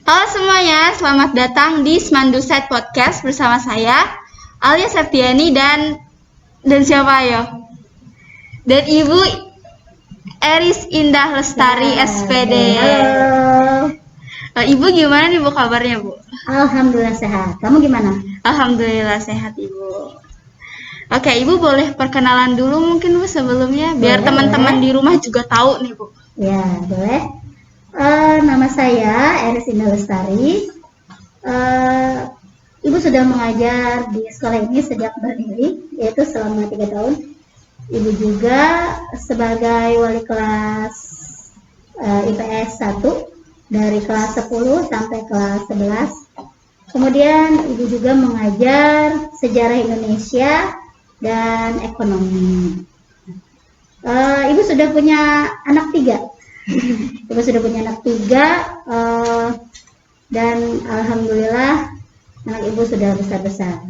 Halo semuanya, selamat datang di Smanduset Podcast bersama saya, Alia Septiani dan siapa ya? Dan Ibu Eris Indah Lestari SPD. Halo. Ibu gimana nih Bu kabarnya Bu? Alhamdulillah sehat. Kamu gimana? Alhamdulillah sehat Ibu. Oke, Ibu boleh perkenalan dulu mungkin Bu sebelumnya, biar Boleh, teman-teman boleh. di rumah juga tahu nih Bu. Ya, boleh. Nama saya Eris Indah Lestari. Ibu sudah mengajar di sekolah ini sejak berdiri, yaitu selama 3 tahun. Ibu juga sebagai wali kelas IPS 1 dari kelas 10 sampai kelas 11. Kemudian Ibu juga mengajar sejarah Indonesia dan ekonomi. Ibu sudah punya anak 3. Ibu sudah punya anak 3 dan alhamdulillah anak Ibu sudah besar-besar.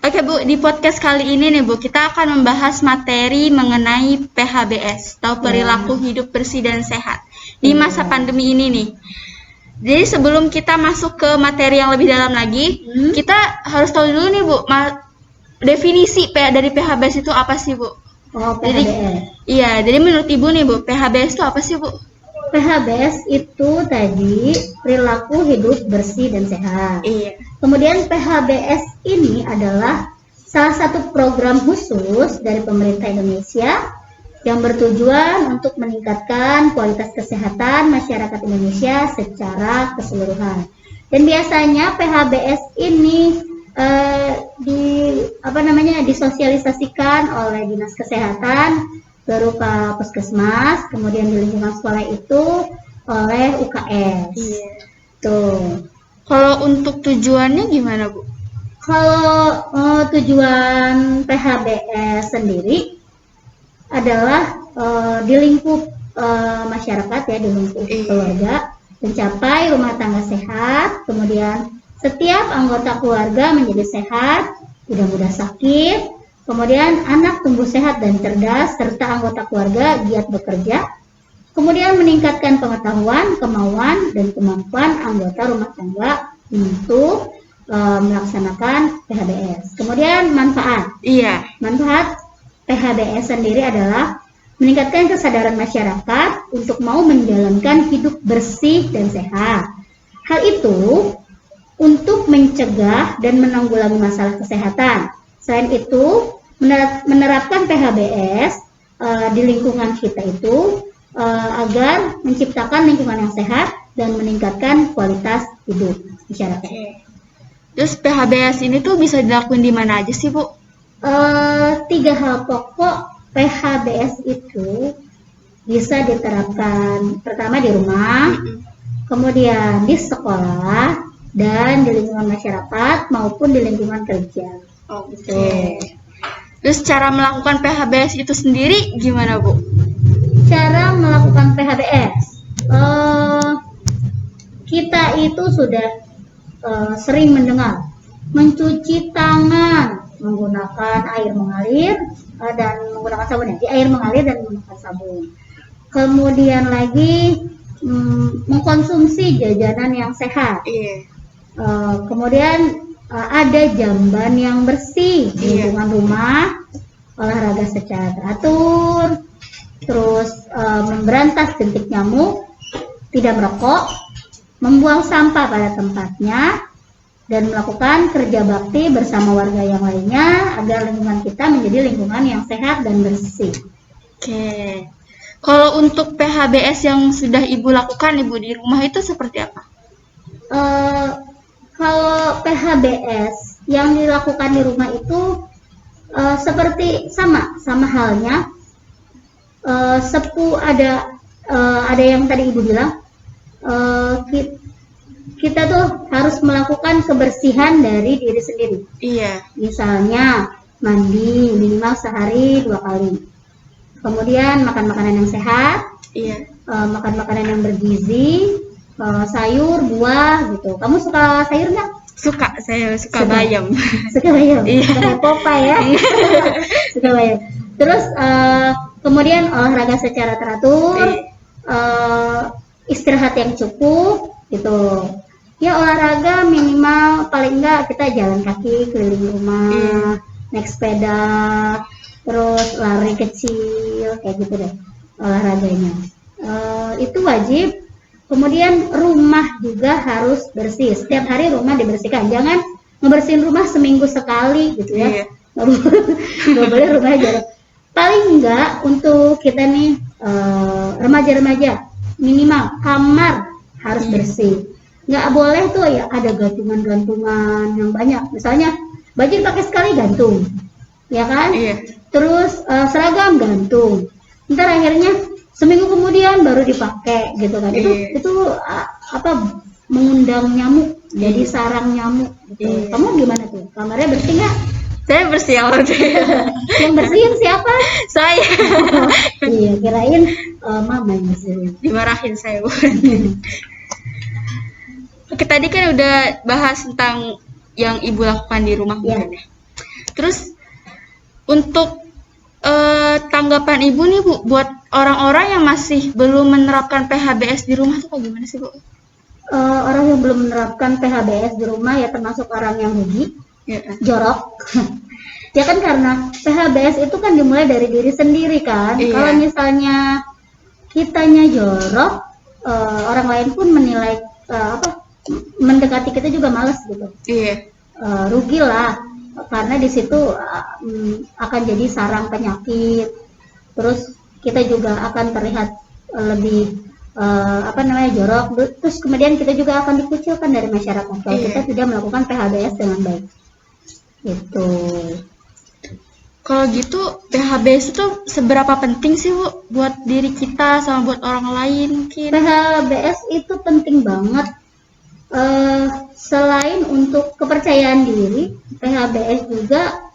Oke Bu, di podcast kali ini nih Bu, kita akan membahas materi mengenai PHBS atau perilaku hidup bersih dan sehat di masa pandemi ini nih. Jadi sebelum kita masuk ke materi yang lebih dalam lagi, kita harus tahu dulu nih Bu, definisi dari PHBS itu apa sih Bu? Oh, PHBS. Jadi menurut Ibu nih Bu, PHBS itu apa sih Bu? PHBS itu tadi perilaku hidup bersih dan sehat. Iya. Kemudian PHBS ini adalah salah satu program khusus dari pemerintah Indonesia yang bertujuan untuk meningkatkan kualitas kesehatan masyarakat Indonesia secara keseluruhan. Dan biasanya PHBS ini disosialisasikan oleh Dinas Kesehatan berupa puskesmas, kemudian di lingkungan sekolah itu oleh UKS. Iya. Tuh. Kalau untuk tujuannya gimana Bu? Kalau tujuan PHBS sendiri adalah di lingkup masyarakat ya, di lingkup keluarga, mencapai rumah tangga sehat, kemudian setiap anggota keluarga menjadi sehat, tidak mudah sakit, kemudian anak tumbuh sehat dan cerdas, serta anggota keluarga giat bekerja, kemudian meningkatkan pengetahuan, kemauan, dan kemampuan anggota rumah tangga untuk melaksanakan PHBS. Kemudian manfaat. Manfaat PHBS sendiri adalah meningkatkan kesadaran masyarakat untuk mau menjalankan hidup bersih dan sehat. Hal itu untuk mencegah dan menanggulangi masalah kesehatan. Selain itu, menerapkan PHBS di lingkungan kita itu agar menciptakan lingkungan yang sehat dan meningkatkan kualitas hidup masyarakat. Terus PHBS ini tuh bisa dilakuin di mana aja sih Bu? 3 hal pokok PHBS itu bisa diterapkan, pertama di rumah, kemudian di sekolah, dan di lingkungan masyarakat maupun di lingkungan kerja. Terus cara melakukan PHBS itu sendiri gimana Bu? Cara melakukan PHBS, kita itu sudah sering mendengar mencuci tangan menggunakan air mengalir dan menggunakan sabun ya. Di air mengalir dan menggunakan sabun. Kemudian lagi mengkonsumsi jajanan yang sehat. Kemudian ada jamban yang bersih di lingkungan rumah, olahraga secara teratur, terus memberantas jentik nyamuk, tidak merokok, membuang sampah pada tempatnya, dan melakukan kerja bakti bersama warga yang lainnya agar lingkungan kita menjadi lingkungan yang sehat dan bersih. Kalau untuk PHBS yang sudah Ibu lakukan Ibu di rumah itu seperti apa? Kalau PHBS yang dilakukan di rumah itu seperti sama halnya. Ada yang tadi Ibu bilang, kita tuh harus melakukan kebersihan dari diri sendiri. Misalnya mandi minimal sehari 2 kali. Kemudian makan makanan yang sehat, makan makanan yang bergizi, sayur, buah gitu. Kamu suka sayur nggak? Suka, saya suka bayam. Suka bayam? Suka Popeye ya? Suka bayam. Terus kemudian olahraga secara teratur, istirahat yang cukup gitu. Ya olahraga minimal paling enggak kita jalan kaki keliling rumah, naik sepeda, terus lari kecil kayak gitu deh olahraganya. Itu wajib. Kemudian rumah juga harus bersih. Setiap hari rumah dibersihkan. Jangan ngebersihin rumah seminggu sekali gitu ya. Nggak boleh rumah jarang. Paling enggak untuk kita nih remaja-remaja minimal kamar harus bersih. Nggak boleh tuh ya ada gantungan-gantungan yang banyak. Misalnya baju dipakai sekali gantung, ya kan? Terus seragam gantung. Ntar akhirnya seminggu kemudian baru dipakai gitu kan. Itu apa mengundang nyamuk, jadi sarang nyamuk. Gitu. Kamu gimana tuh? Kamarnya bersih nggak? Saya bersih alhamdulillah. Yang bersihin siapa? Saya. Iya, kirain mama yang bersihin. Dimarahin saya, Bu. Oke, tadi kan udah bahas tentang yang Ibu lakukan di rumah ya. Terus untuk tanggapan Ibu nih Bu, buat orang-orang yang masih belum menerapkan PHBS di rumah tuh kayak gimana sih Bu? Orang yang belum menerapkan PHBS di rumah ya termasuk orang yang rugi, jorok. Ya kan karena PHBS itu kan dimulai dari diri sendiri kan. Kalau misalnya kitanya jorok, orang lain pun menilai mendekati kita juga males gitu. Rugi lah karena di situ akan jadi sarang penyakit. Terus kita juga akan terlihat lebih jorok. Terus kemudian kita juga akan dikucilkan dari masyarakat kalau kita tidak melakukan PHBS dengan baik. Gitu. Kalau gitu PHBS itu seberapa penting sih Bu buat diri kita sama buat orang lain mungkin? PHBS itu penting banget. Selain untuk kepercayaan diri, PHBS juga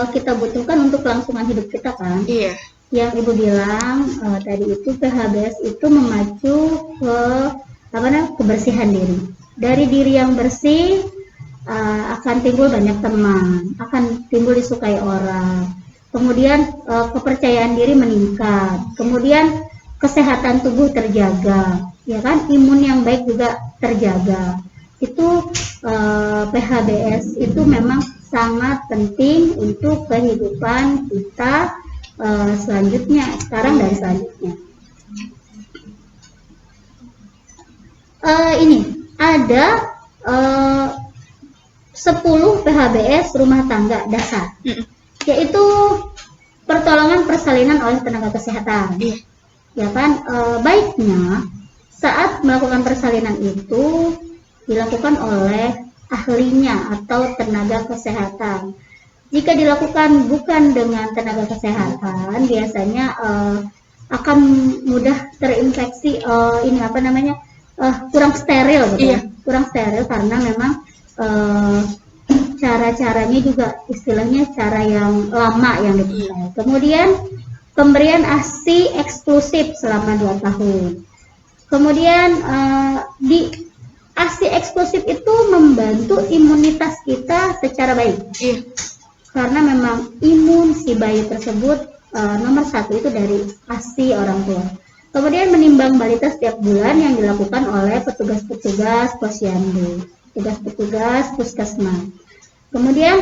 kita butuhkan untuk kelangsungan hidup kita kan. Yang Ibu bilang tadi itu PHBS itu memacu ke kebersihan diri. Dari diri yang bersih akan timbul banyak teman, akan timbul disukai orang. Kemudian kepercayaan diri meningkat. Kemudian kesehatan tubuh terjaga, ya kan? Imun yang baik juga terjaga. Itu PHBS itu memang sangat penting untuk kehidupan kita selanjutnya, sekarang dan selanjutnya. Ini ada 10 PHBS rumah tangga dasar, yaitu pertolongan persalinan oleh tenaga kesehatan. Ya kan, baiknya saat melakukan persalinan itu dilakukan oleh ahlinya atau tenaga kesehatan. Jika dilakukan bukan dengan tenaga kesehatan, biasanya akan mudah terinfeksi kurang steril gitu ya. Kurang steril karena memang cara-caranya juga istilahnya cara yang lama yang dipakai. Kemudian pemberian ASI eksklusif selama 2 tahun. Kemudian di ASI eksklusif itu membantu imunitas kita secara baik. Karena memang imun si bayi tersebut nomor 1 itu dari ASI orang tua. Kemudian menimbang balita setiap bulan yang dilakukan oleh petugas-petugas posyandu, petugas-petugas puskesmas. Kemudian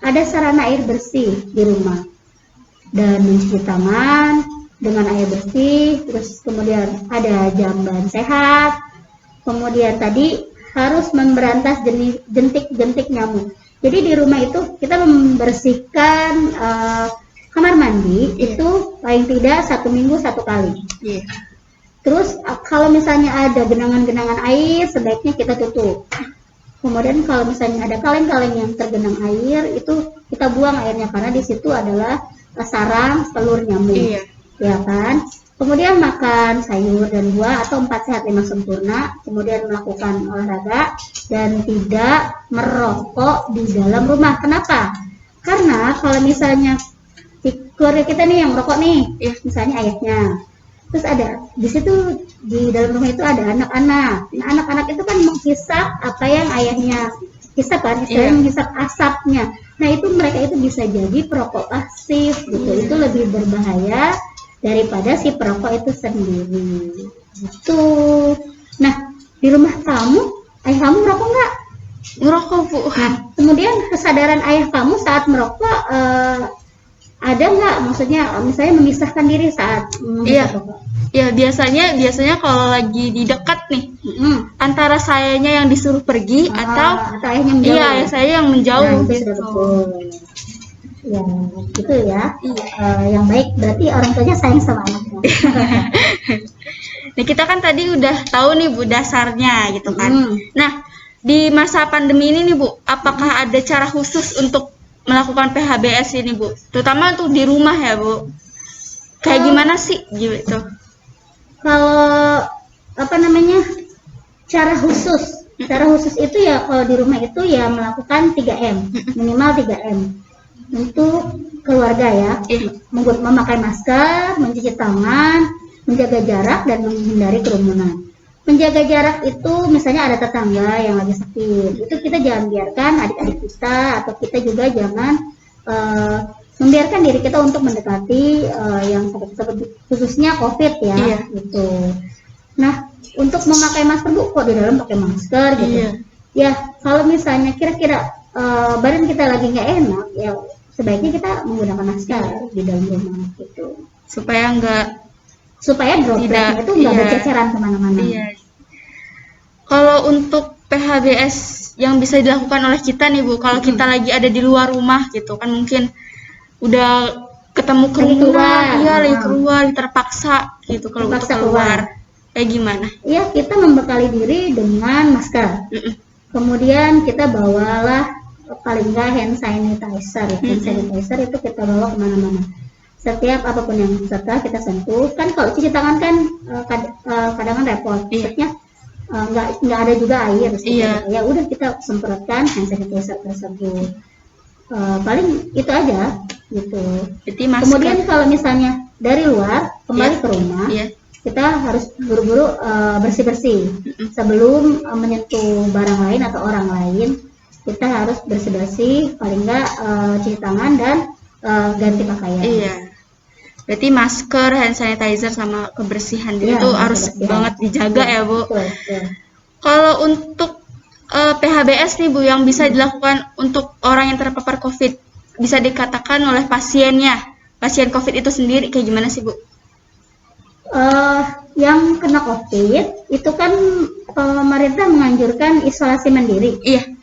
ada sarana air bersih di rumah dan mencuci tangan dengan air bersih. Terus kemudian ada jamban sehat. Kemudian tadi harus memberantas jentik-jentik nyamuk. Jadi di rumah itu kita membersihkan kamar mandi itu paling tidak 1 minggu 1 kali. Terus kalau misalnya ada genangan-genangan air sebaiknya kita tutup. Kemudian kalau misalnya ada kaleng-kaleng yang tergenang air itu kita buang airnya karena di situ adalah sarang telur nyamuk. Ya kan? Kemudian makan sayur dan buah atau 4 sehat 5 sempurna. Kemudian melakukan olahraga dan tidak merokok di dalam rumah. Kenapa? Karena kalau misalnya keluarga kita nih yang merokok nih, misalnya ayahnya, terus ada di situ di dalam rumah itu ada anak-anak. Nah, anak-anak itu kan menghisap apa yang ayahnya hisap kan, menghisap asapnya. Nah itu mereka itu bisa jadi perokok pasif gitu. Itu lebih berbahaya daripada si perokok itu sendiri. Gitu. Nah, di rumah kamu, ayah kamu merokok nggak? Ngerokok, Bu. Nah, kemudian kesadaran ayah kamu saat merokok ada nggak? Maksudnya misalnya memisahkan diri saat Iya. merokok? Ya, biasanya kalau lagi di dekat nih, antara sayanya yang disuruh pergi atau ayahnya menjauh. iya, ayah saya yang menjauh Nah, itu gitu. sudah betul. Ya, gitu ya. Iya. Yang baik berarti orang tuanya sayang sama anaknya. Nah, kita kan tadi udah tahu nih, Bu, dasarnya gitu kan. Nah, di masa pandemi ini nih, Bu, apakah ada cara khusus untuk melakukan PHBS ini, Bu? Terutama untuk di rumah ya, Bu. Kayak gimana sih gitu? Kalau apa namanya? Cara khusus itu ya kalau di rumah itu ya melakukan 3M, minimal 3M. Untuk keluarga ya, memakai masker, mencuci tangan, menjaga jarak dan menghindari kerumunan. Menjaga jarak itu misalnya ada tetangga yang lagi sakit, itu kita jangan biarkan adik-adik kita atau kita juga jangan membiarkan diri kita untuk mendekati yang sakit khususnya COVID ya, gitu. Nah, untuk memakai masker, Bu, kok di dalam pakai masker gitu? Iya. Ya, kalau misalnya kira-kira badan kita lagi nggak enak, ya sebaiknya kita menggunakan masker di dalam rumah gitu. Supaya dropletnya itu nggak berceceran kemana-mana. Iya. Kalau untuk PHBS yang bisa dilakukan oleh kita nih, Bu, kalau kita lagi ada di luar rumah gitu kan, mungkin udah ketemu kerumunan, lagi keluar, terpaksa gitu kalau untuk keluar. Kayak gimana? Iya, kita membekali diri dengan masker. Kemudian kita bawalah paling nggak hand sanitizer. Hand sanitizer itu kita bawa kemana-mana. Setiap apapun yang setelah kita sentuh, kan kalau cuci tangan kan kadang repot. Maksudnya nggak ada juga air. Ya udah kita semprotkan hand sanitizer tersebut. Paling itu aja gitu. Kemudian kalau misalnya dari luar kembali ke rumah, kita harus buru-buru bersih-bersih sebelum menyentuh barang lain atau orang lain. Kita harus bersih-bersih, paling nggak cuci tangan dan ganti pakaian. Iya. Berarti masker, hand sanitizer sama kebersihan itu harus banget dijaga ya, Bu. Kalau untuk PHBS nih, Bu, yang bisa dilakukan untuk orang yang terpapar COVID, bisa dikatakan oleh pasiennya, pasien COVID itu sendiri kayak gimana sih, Bu? Yang kena COVID itu kan pemerintah menganjurkan isolasi mandiri. Iya.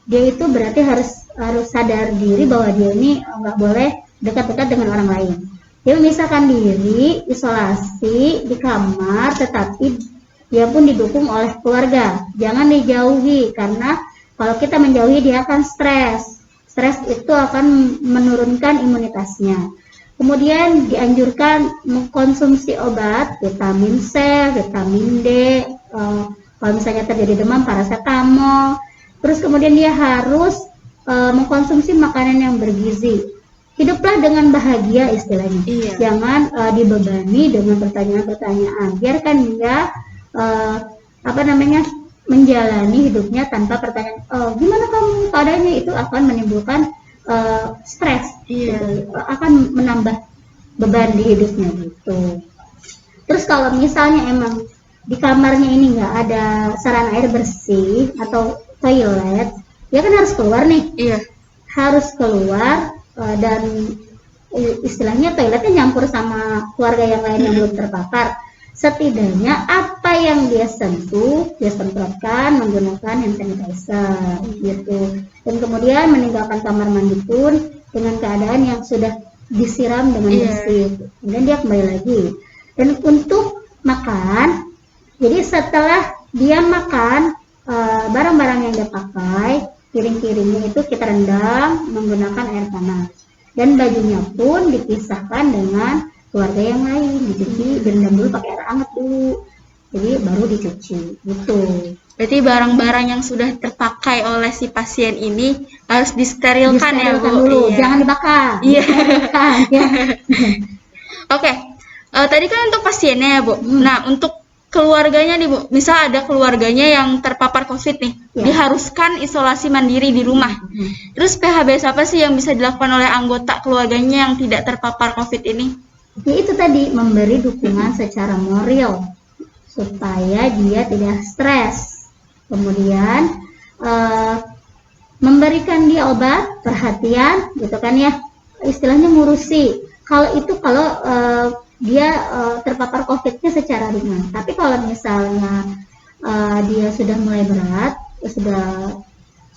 Dia itu berarti harus sadar diri bahwa dia ini nggak boleh dekat-dekat dengan orang lain. Dia memisahkan diri, isolasi di kamar, tetapi dia pun didukung oleh keluarga. Jangan dijauhi, karena kalau kita menjauhi dia akan stres. Stres itu akan menurunkan imunitasnya. Kemudian dianjurkan mengkonsumsi obat, vitamin C, vitamin D, kalau misalnya terjadi demam, paracetamol. Terus kemudian dia harus mengkonsumsi makanan yang bergizi. Hiduplah dengan bahagia istilahnya. Jangan dibebani dengan pertanyaan-pertanyaan. Biarkan dia menjalani hidupnya tanpa pertanyaan. Gimana kamu keadaannya, itu akan menimbulkan stres, akan menambah beban di hidupnya gitu. Terus kalau misalnya emang di kamarnya ini nggak ada saluran air bersih atau toilet, ya kan harus keluar nih. Harus keluar. Dan istilahnya toiletnya nyampur sama keluarga yang lain yang belum terpapar. Setidaknya apa yang dia sentuh, dia semprotkan menggunakan hand sanitizer gitu. Dan kemudian meninggalkan kamar mandi pun dengan keadaan yang sudah disiram dengan bersih. Kemudian dia kembali lagi. Dan untuk makan, jadi setelah dia makan barang-barang yang dia pakai, piring-piringnya itu kita rendam menggunakan air panas, dan bajunya pun dipisahkan dengan keluarga yang lain, dicuci, direndam dulu pakai air hangat dulu, jadi baru dicuci gitu. Berarti barang-barang yang sudah terpakai oleh si pasien ini harus disterilkan ya, Bu? Dulu. Jangan dibakar. Oke. Tadi kan untuk pasiennya ya, Bu. Nah, untuk keluarganya nih, Bu, misal ada keluarganya yang terpapar COVID nih, diharuskan isolasi mandiri di rumah. Terus PHBS apa sih yang bisa dilakukan oleh anggota keluarganya yang tidak terpapar COVID ini? Ya itu tadi, memberi dukungan secara moral supaya dia tidak stres. Kemudian memberikan dia obat, perhatian, gitu kan ya, istilahnya ngurusi. Kalau dia terpapar COVID-nya secara ringan. Tapi kalau misalnya dia sudah mulai berat,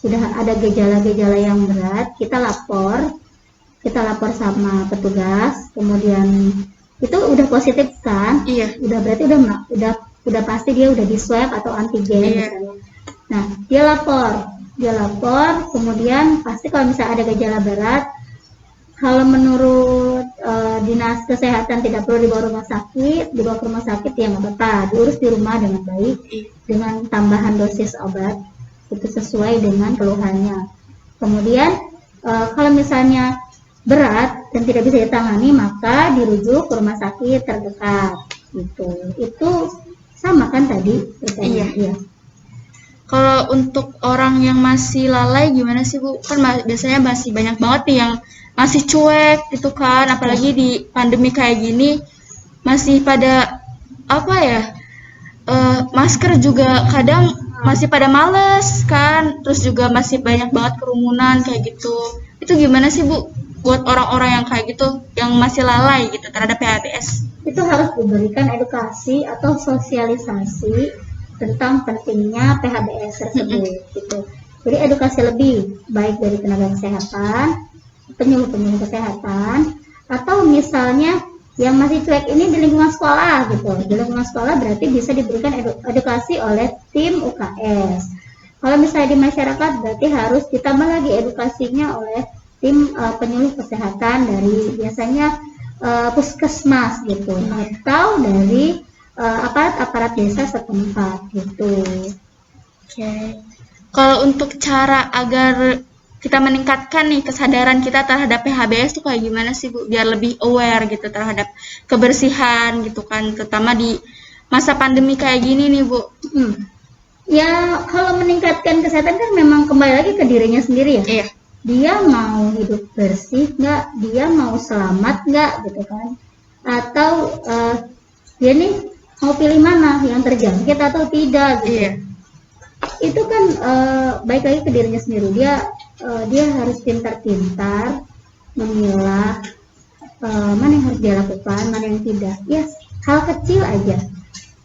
sudah ada gejala-gejala yang berat, kita lapor sama petugas. Kemudian itu udah positif kan? Iya. Berarti udah pasti dia udah di swab atau antigen misalnya. Nah, dia lapor, kemudian pasti kalau misalnya ada gejala berat, kalau menurut dinas kesehatan tidak perlu dibawa ke rumah sakit ya nggak apa-apa, diurus di rumah dengan baik, dengan tambahan dosis obat itu sesuai dengan keluhannya. Kemudian kalau misalnya berat dan tidak bisa ditangani, maka dirujuk ke rumah sakit terdekat. Itu sama kan tadi pertanyaannya? Iya. Kalau untuk orang yang masih lalai gimana sih Bu? Kan biasanya masih banyak banget nih yang masih cuek gitu kan, apalagi di pandemi kayak gini masih pada masker juga kadang masih pada males kan, terus juga masih banyak banget kerumunan kayak gitu. Itu gimana sih Bu buat orang-orang yang kayak gitu, yang masih lalai gitu terhadap PHBS? Itu harus diberikan edukasi atau sosialisasi tentang pentingnya PHBS tersebut gitu. Jadi edukasi lebih baik dari tenaga kesehatan, penyuluh kesehatan, atau misalnya yang masih cuek ini di lingkungan sekolah gitu. Di lingkungan sekolah berarti bisa diberikan edukasi oleh tim UKS. Kalau misalnya di masyarakat berarti harus ditambah lagi edukasinya oleh tim penyuluh kesehatan dari biasanya puskesmas gitu, atau dari aparat desa setempat gitu. Oke. Kalau untuk cara agar kita meningkatkan nih kesadaran kita terhadap PHBS itu kayak gimana sih Bu? Biar lebih aware gitu terhadap kebersihan gitu kan, terutama di masa pandemi kayak gini nih Bu. Ya kalau meningkatkan kesehatan kan memang kembali lagi ke dirinya sendiri ya. Iya. Dia mau hidup bersih nggak? Dia mau selamat nggak gitu kan? Atau dia nih mau pilih mana, yang terjangkit atau tidak gitu. Iya. Itu kan baik lagi ke dirinya sendiri. Dia harus pintar-pintar memilah mana yang harus dia lakukan, mana yang tidak. Ya hal kecil aja.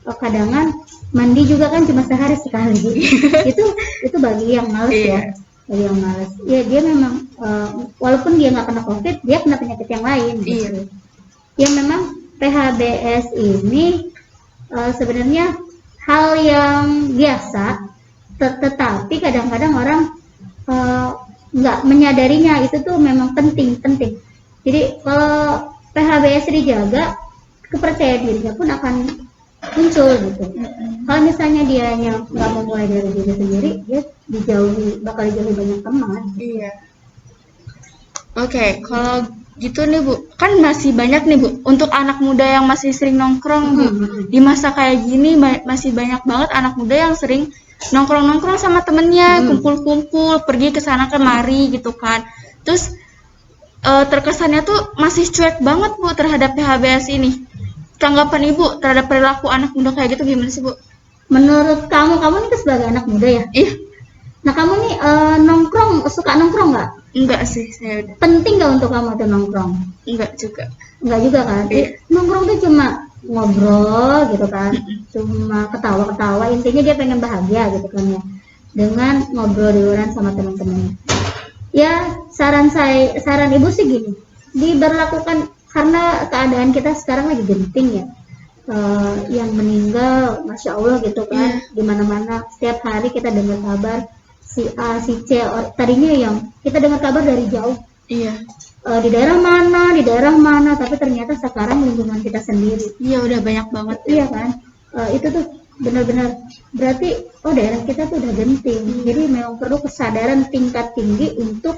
Kadangan mandi juga kan cuma sehari sekali. itu bagi yang males ya. Bagi yang males. Ya dia memang walaupun dia nggak kena COVID, dia kena penyakit yang lain. Gitu. Ya memang PHBS ini sebenarnya hal yang biasa, tetapi kadang-kadang orang nggak menyadarinya itu tuh memang penting. Jadi kalau PHBS dijaga, kepercayaan dirinya pun akan muncul gitu. Kalau misalnya dia nggak memulai dari diri sendiri, dia bakal dijauhi banyak teman. Iya. Oke, kalau gitu nih Bu, kan masih banyak nih Bu untuk anak muda yang masih sering nongkrong Bu. Di masa kayak gini masih banyak banget anak muda yang sering nongkrong sama temennya, kumpul-kumpul, pergi ke sana kemari gitu kan. Terus terkesannya tuh masih cuek banget Bu terhadap PHBS ini. Tanggapan Ibu terhadap perilaku anak muda kayak gitu gimana sih Bu? Menurut kamu nih sebagai anak muda ya? Iya. Nah kamu nih suka nongkrong nggak? Enggak sih, saya udah. Penting nggak untuk kamu tuh nongkrong? Enggak juga. Enggak juga kan? Iya. Nongkrong tuh cuma ngobrol gitu kan, cuma ketawa-ketawa, intinya dia pengen bahagia gitu kan ya, dengan ngobrol di luar sama teman-temannya. Ya saran ibu sih gini, diberlakukan karena keadaan kita sekarang lagi genting ya. Yang meninggal, masya Allah gitu kan, di mana-mana setiap hari kita dengar kabar si A, si C, tadinya yang kita dengar kabar dari jauh. Iya. Di daerah mana, tapi ternyata sekarang lingkungan kita sendiri. Iya, udah banyak banget. Iya kan, itu tuh benar-benar berarti daerah kita tuh udah genting. Jadi memang perlu kesadaran tingkat tinggi untuk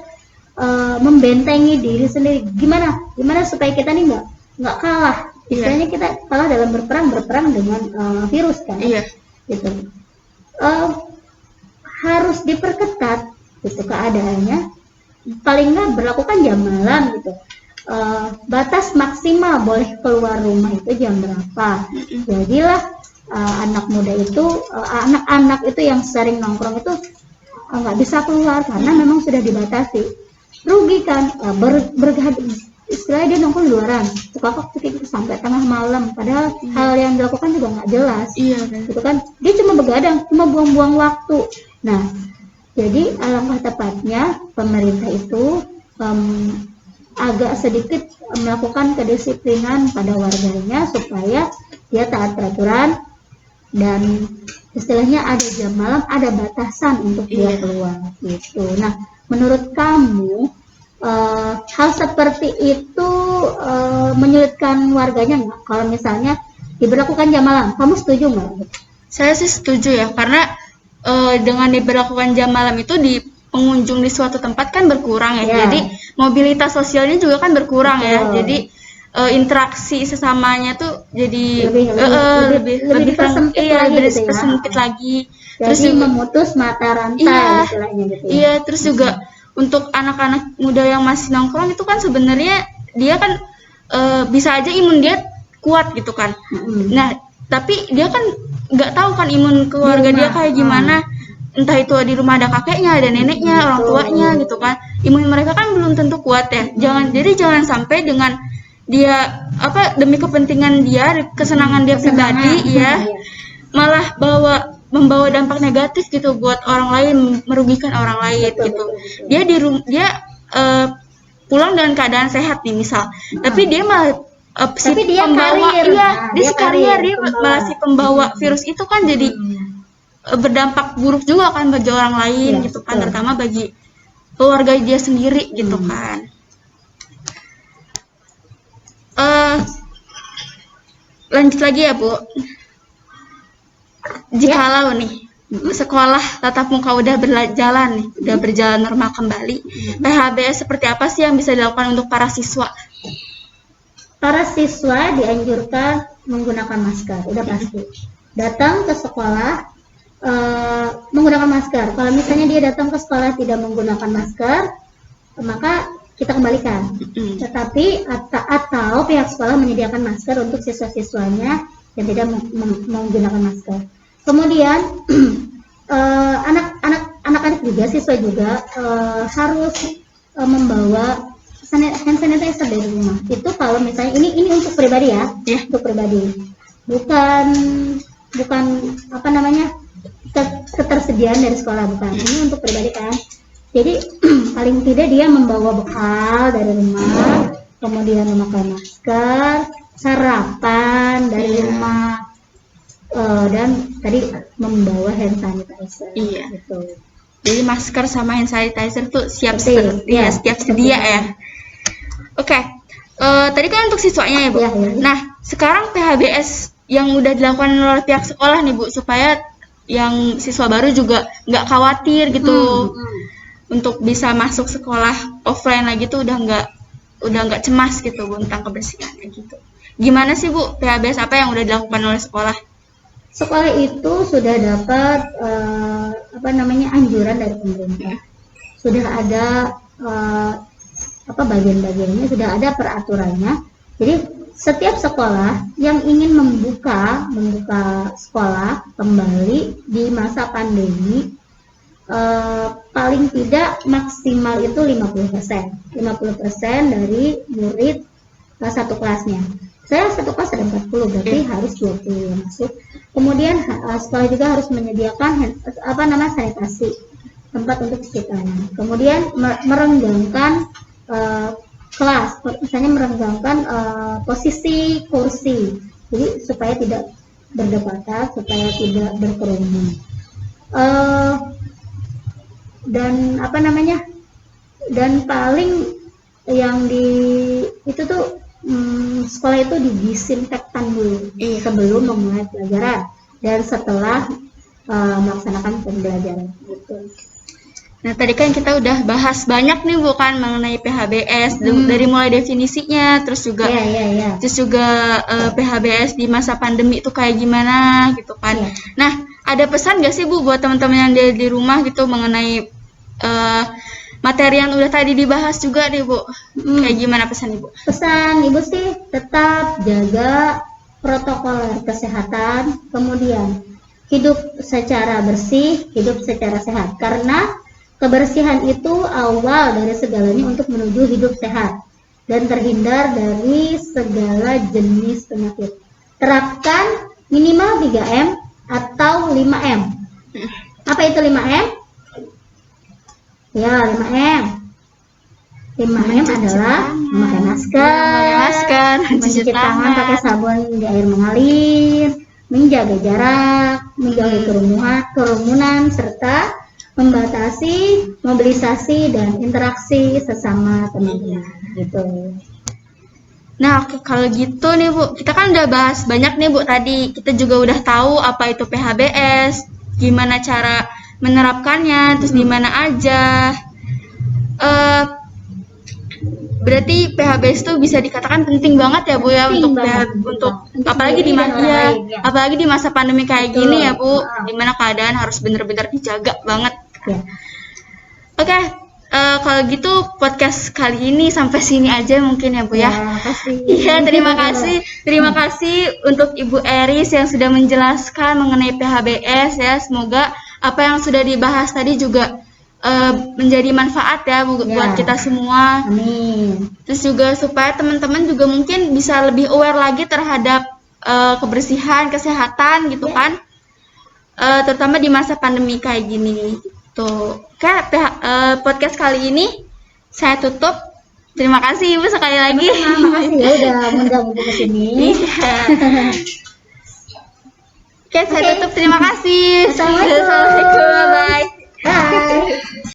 membentengi diri sendiri. Gimana supaya kita nih nggak kalah. Istilahnya kita kalah dalam berperang dengan virus kan. Iya. Gitu. Harus diperketat gitu keadaannya. Paling nggak berlakukan jam malam gitu. batas maksimal boleh keluar rumah itu jam berapa. Jadilah anak muda itu, anak-anak itu yang sering nongkrong itu nggak bisa keluar karena memang sudah dibatasi. Rugi kan, istilahnya dia nongkrong di luaran, cekakak sampai tengah malam, padahal hal yang dilakukan juga nggak jelas. Gitu kan, dia cuma begadang, cuma buang-buang waktu. Nah, jadi alangkah tepatnya pemerintah itu agak sedikit melakukan kedisiplinan pada warganya supaya dia taat peraturan dan istilahnya ada jam malam, ada batasan untuk dia keluar gitu. Nah, menurut kamu hal seperti itu menyulitkan warganya nggak? Kalau misalnya diberlakukan jam malam, kamu setuju nggak? Saya sih setuju ya, karena dengan diberlakukan jam malam itu di pengunjung di suatu tempat kan berkurang ya. Jadi mobilitas sosialnya juga kan berkurang ya. Jadi interaksi sesamanya tuh jadi lebih tersempit lagi. Terus Jadi memutus mata rantai istilahnya gitu. Iya, terus juga untuk anak-anak muda yang masih nongkrong itu kan sebenarnya dia kan bisa aja imun dia kuat gitu kan. Nah, tapi dia kan nggak tahu kan imun keluarga dia kayak gimana. Entah itu di rumah ada kakeknya, ada neneknya, orang tuanya gitu kan. Imun mereka kan belum tentu kuat ya. Jangan sampai dengan dia demi kepentingan dia, kesenangan dia pribadi ya, malah membawa dampak negatif gitu buat orang lain, merugikan orang lain gitu. Dia pulang dengan keadaan sehat nih misal, tapi dia malah pembawa dia malah si pembawa virus itu kan jadi berdampak buruk juga kan bagi orang lain gitu kan, terutama bagi keluarga dia sendiri gitu kan. Lanjut lagi ya Bu, jikalau nih sekolah tatap muka udah berjalan normal kembali, PHBS seperti apa sih yang bisa dilakukan untuk para siswa? Para siswa dianjurkan menggunakan masker, udah pasti. Datang ke sekolah menggunakan masker. Kalau misalnya dia datang ke sekolah tidak menggunakan masker, maka kita kembalikan. Tetapi atau pihak sekolah menyediakan masker untuk siswa-siswanya yang tidak menggunakan masker. Kemudian anak-anak juga, siswa juga harus membawa hand sanitizer dari rumah. Itu kalau misalnya ini untuk pribadi ya, untuk pribadi. Bukan ketersediaan dari sekolah, bukan. Ini untuk pribadi kan. Jadi paling tidak dia membawa bekal dari rumah, kemudian memakai masker, sarapan dari rumah, dan tadi membawa hand sanitizer. Gitu. Jadi masker sama hand sanitizer tuh siap sedia ya. Oke. Tadi kan untuk siswanya ya Bu. Nah, sekarang PHBS yang udah dilakukan oleh pihak sekolah nih Bu, supaya yang siswa baru juga nggak khawatir gitu untuk bisa masuk sekolah offline lagi tuh udah nggak cemas gitu Bu tentang kebersihannya gitu. Gimana sih Bu PHBS apa yang udah dilakukan oleh sekolah? Sekolah itu sudah dapat anjuran dari pemerintah. Sudah ada bagian-bagiannya, sudah ada peraturannya. Jadi setiap sekolah yang ingin membuka sekolah kembali di masa pandemi, paling tidak maksimal itu 50% dari murid satu kelasnya. Saya satu kelas ada 40, berarti harus 20 yang masuk. Kemudian sekolah juga harus menyediakan sanitasi, tempat untuk cuci tangan. Kemudian merenggangkan kelas, misalnya merenggangkan posisi kursi, jadi supaya tidak berdekatan, supaya tidak berkerumun. Dan paling yang itu tuh sekolah itu didisinfektan dulu sebelum memulai pelajaran dan setelah melaksanakan pembelajaran gitu. Nah, tadi kan kita udah bahas banyak nih Bu kan mengenai PHBS, dari mulai definisinya, terus juga PHBS di masa pandemi itu kayak gimana gitu kan. Nah, ada pesan gak sih Bu buat teman-teman yang di rumah gitu mengenai materi yang udah tadi dibahas juga nih Bu. Kayak gimana pesan Ibu? Pesan Ibu sih tetap jaga protokol kesehatan, kemudian hidup secara bersih, hidup secara sehat. Karena kebersihan itu awal dari segalanya untuk menuju hidup sehat dan terhindar dari segala jenis penyakit. Terapkan minimal 3M atau 5M. Apa itu 5M? Ya, 5M. 5M adalah memakai masker, mencuci tangan pakai sabun di air mengalir, menjaga jarak, menjauhi kerumunan, serta membatasi mobilisasi dan interaksi sesama teman-teman gitu. Nah, kalau gitu nih Bu, kita kan udah bahas banyak nih Bu tadi. Kita juga udah tahu apa itu PHBS, gimana cara menerapkannya, terus di mana aja. Berarti PHBS itu bisa dikatakan penting banget ya Bu ya untuk apalagi di apalagi di masa pandemi kayak gini ya Bu, dimana keadaan harus benar-benar dijaga banget. Ya. Oke, kalau gitu podcast kali ini sampai sini aja mungkin ya Bu ya. Iya, terima kasih untuk Ibu Eris yang sudah menjelaskan mengenai PHBS ya. Semoga apa yang sudah dibahas tadi juga menjadi manfaat ya buat kita semua. Amin. Terus juga supaya teman-teman juga mungkin bisa lebih aware lagi terhadap kebersihan, kesehatan gitu kan. Terutama di masa pandemi kayak gini. Tuh, podcast kali ini saya tutup. Terima kasih Ibu sekali lagi. Terima kasih ya udah menggabung ke sini. Oke, saya tutup. Terima kasih. Assalamualaikum. Bye. Bye.